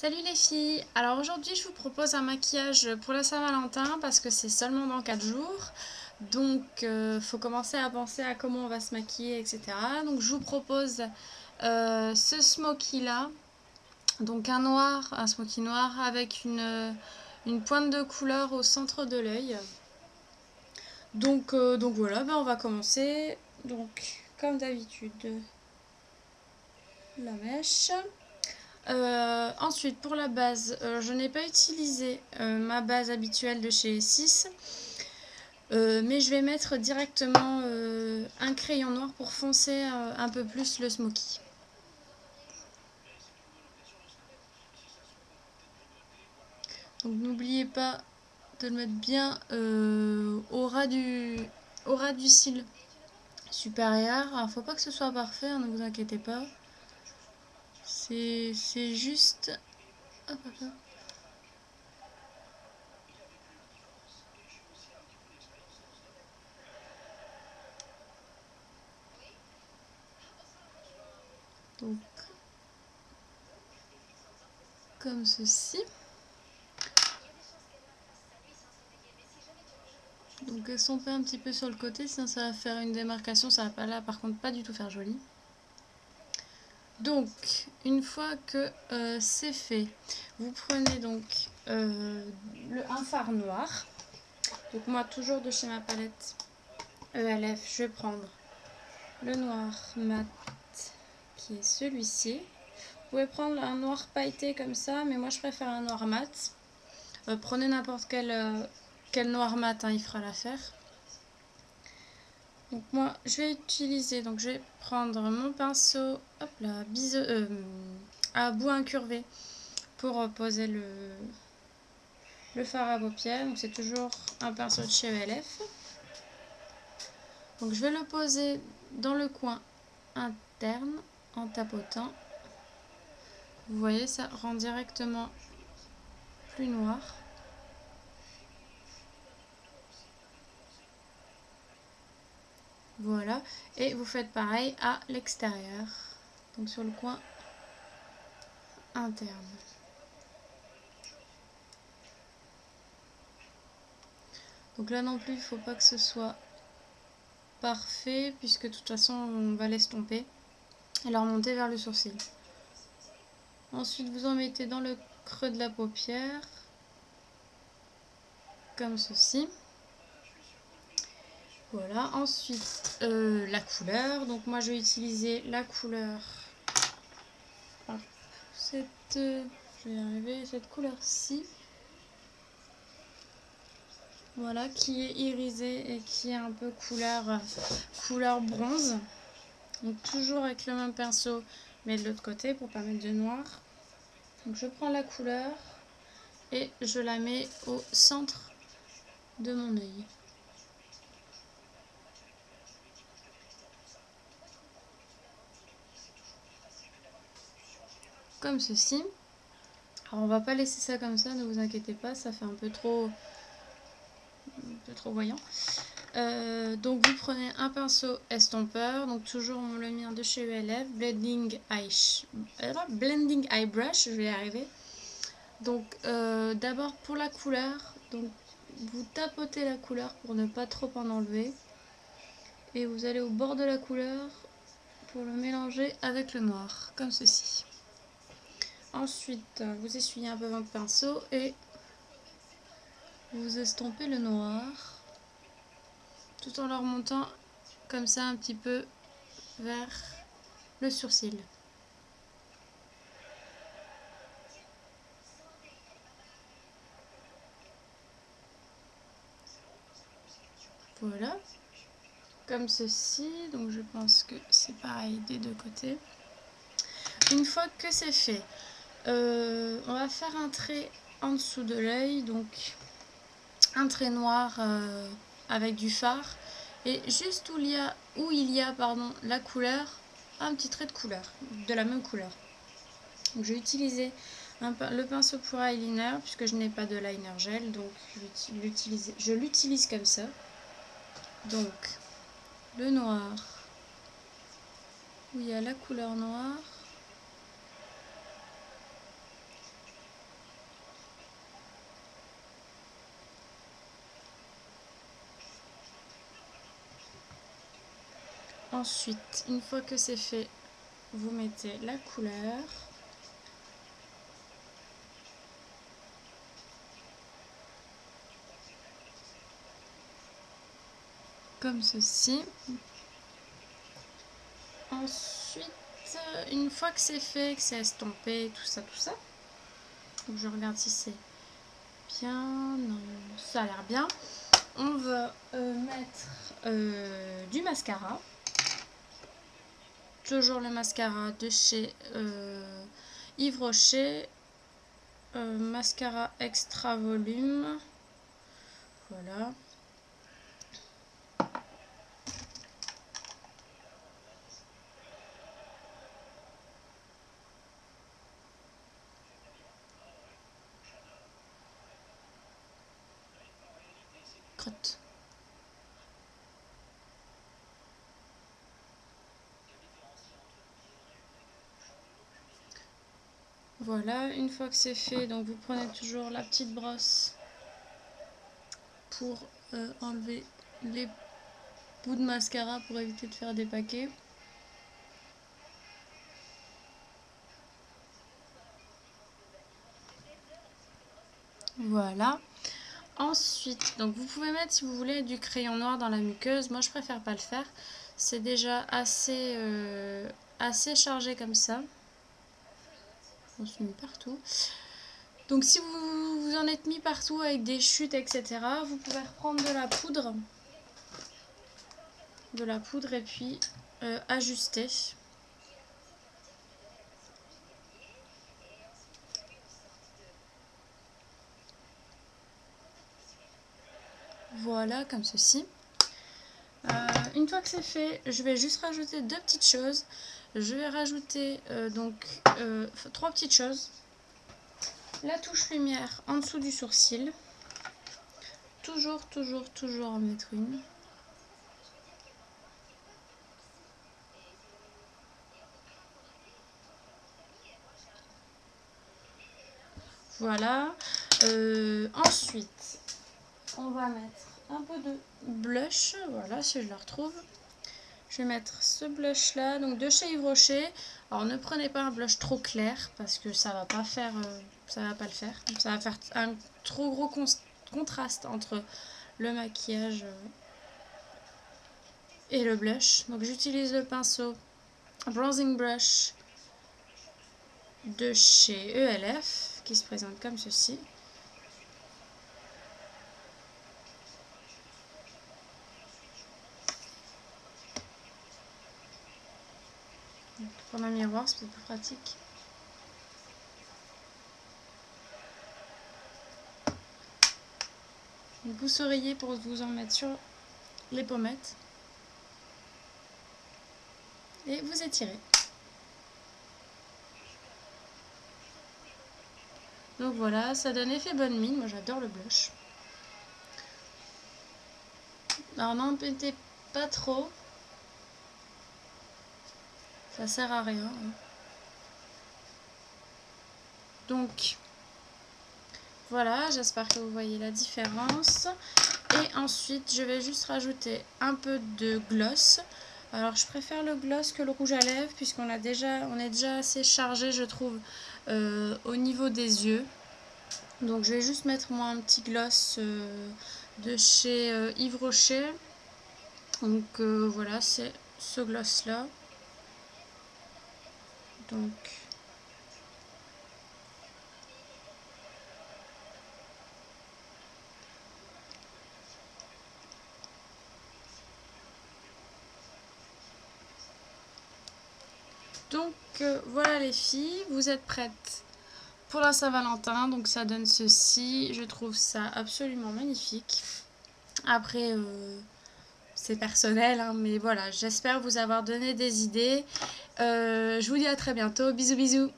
Salut les filles, alors aujourd'hui je vous propose un maquillage pour la Saint-Valentin parce que c'est seulement dans 4 jours. Donc faut commencer à penser à comment on va se maquiller, etc. Donc je vous propose ce smoky là. Donc un smoky noir avec une pointe de couleur au centre de l'œil. Donc voilà, on va commencer. Donc comme d'habitude, la mèche. Ensuite, pour la base, je n'ai pas utilisé ma base habituelle de chez 6, mais je vais mettre directement un crayon noir pour foncer un peu plus le smoky. Donc n'oubliez pas de le mettre bien au ras du cil supérieur. Alors faut pas que ce soit parfait, hein, ne vous inquiétez pas. C'est juste... Hop, hop, hop. Donc, comme ceci. Donc estomper un petit peu sur le côté, sinon ça va faire une démarcation, ça va pas là par contre pas du tout faire joli. Donc une fois que c'est fait, vous prenez donc un fard noir. Donc moi toujours de chez ma palette ELF, je vais prendre le noir mat qui est celui-ci. Vous pouvez prendre un noir pailleté comme ça, mais moi je préfère un noir mat. Prenez n'importe quel noir mat, hein, il fera l'affaire. Donc moi je vais utiliser, donc je vais prendre mon pinceau hop là, à bout incurvé pour poser le fard à paupières. Donc c'est toujours un pinceau de chez ELF. Donc je vais le poser dans le coin interne en tapotant. Vous voyez, ça rend directement plus noir. Voilà, et vous faites pareil à l'extérieur, donc sur le coin interne. Donc là non plus, il ne faut pas que ce soit parfait, puisque de toute façon on va l'estomper et la remonter vers le sourcil. Ensuite vous en mettez dans le creux de la paupière, comme ceci. Voilà, ensuite la couleur. Donc moi je vais utiliser la couleur, je vais y arriver, cette couleur-ci. Voilà, qui est irisée et qui est un peu couleur bronze. Donc toujours avec le même pinceau, mais de l'autre côté pour pas mettre de noir. Donc je prends la couleur et je la mets au centre de mon œil. Comme ceci. Alors on va pas laisser ça comme ça, ne vous inquiétez pas, ça fait un peu trop voyant. Donc vous prenez un pinceau estompeur, donc toujours le mien de chez ELF, Blending Eye Brush, je vais y arriver. Donc d'abord pour la couleur, donc vous tapotez la couleur pour ne pas trop en enlever. Et vous allez au bord de la couleur pour le mélanger avec le noir, comme ceci. Ensuite, vous essuyez un peu votre pinceau et vous estompez le noir, tout en le remontant comme ça un petit peu vers le sourcil. Voilà, comme ceci. Donc je pense que c'est pareil des deux côtés. Une fois que c'est fait, on va faire un trait en dessous de l'œil, donc un trait noir avec du fard, et juste où il y a la couleur, un petit trait de couleur, de la même couleur. Donc je vais utiliser le pinceau pour eyeliner, puisque je n'ai pas de liner gel, donc je l'utilise comme ça. Donc le noir, où il y a la couleur noire, Ensuite, une fois que c'est fait, vous mettez la couleur. Comme ceci. Ensuite, une fois que c'est fait, que c'est estompé, tout ça, donc je regarde si c'est bien. Non, ça a l'air bien. On va mettre du mascara. Toujours le mascara de chez Yves Rocher. Mascara extra volume. Voilà. Crotte. Voilà, une fois que c'est fait, donc vous prenez toujours la petite brosse pour enlever les bouts de mascara pour éviter de faire des paquets. Voilà. Ensuite, donc vous pouvez mettre si vous voulez du crayon noir dans la muqueuse. Moi je préfère pas le faire. C'est déjà assez chargé comme ça. On se met partout. Donc si vous en êtes mis partout avec des chutes, etc., vous pouvez reprendre de la poudre. Et puis ajuster. Voilà, comme ceci. Une fois que c'est fait, je vais juste rajouter deux petites choses. Je vais rajouter trois petites choses. La touche lumière en dessous du sourcil. Toujours en mettre une. Voilà. Ensuite, on va mettre un peu de blush. Voilà, si je le retrouve. Je vais mettre ce blush là, donc de chez Yves Rocher. Alors ne prenez pas un blush trop clair parce que ça va pas faire, ça va pas le faire. Ça va faire un trop gros contraste entre le maquillage et le blush. Donc j'utilise le pinceau Bronzing Brush de chez ELF qui se présente comme ceci. Pour un miroir, c'est plus pratique. Donc vous oreiller pour vous en mettre sur les pommettes. Et vous étirez. Donc voilà, ça donne effet bonne mine. Moi j'adore le blush. Alors n'en mettez pas trop. Ça sert à rien. Donc voilà, j'espère que vous voyez la différence. Et ensuite, je vais juste rajouter un peu de gloss. Alors, je préfère le gloss que le rouge à lèvres puisqu'on est déjà assez chargé, je trouve, au niveau des yeux. Donc, je vais juste mettre moi un petit gloss de chez Yves Rocher. Donc, voilà, c'est ce gloss-là. Donc... Donc voilà les filles, vous êtes prêtes pour la Saint-Valentin, donc ça donne ceci, je trouve ça absolument magnifique. Après c'est personnel, hein, mais voilà, j'espère vous avoir donné des idées. Je vous dis à très bientôt, bisous bisous.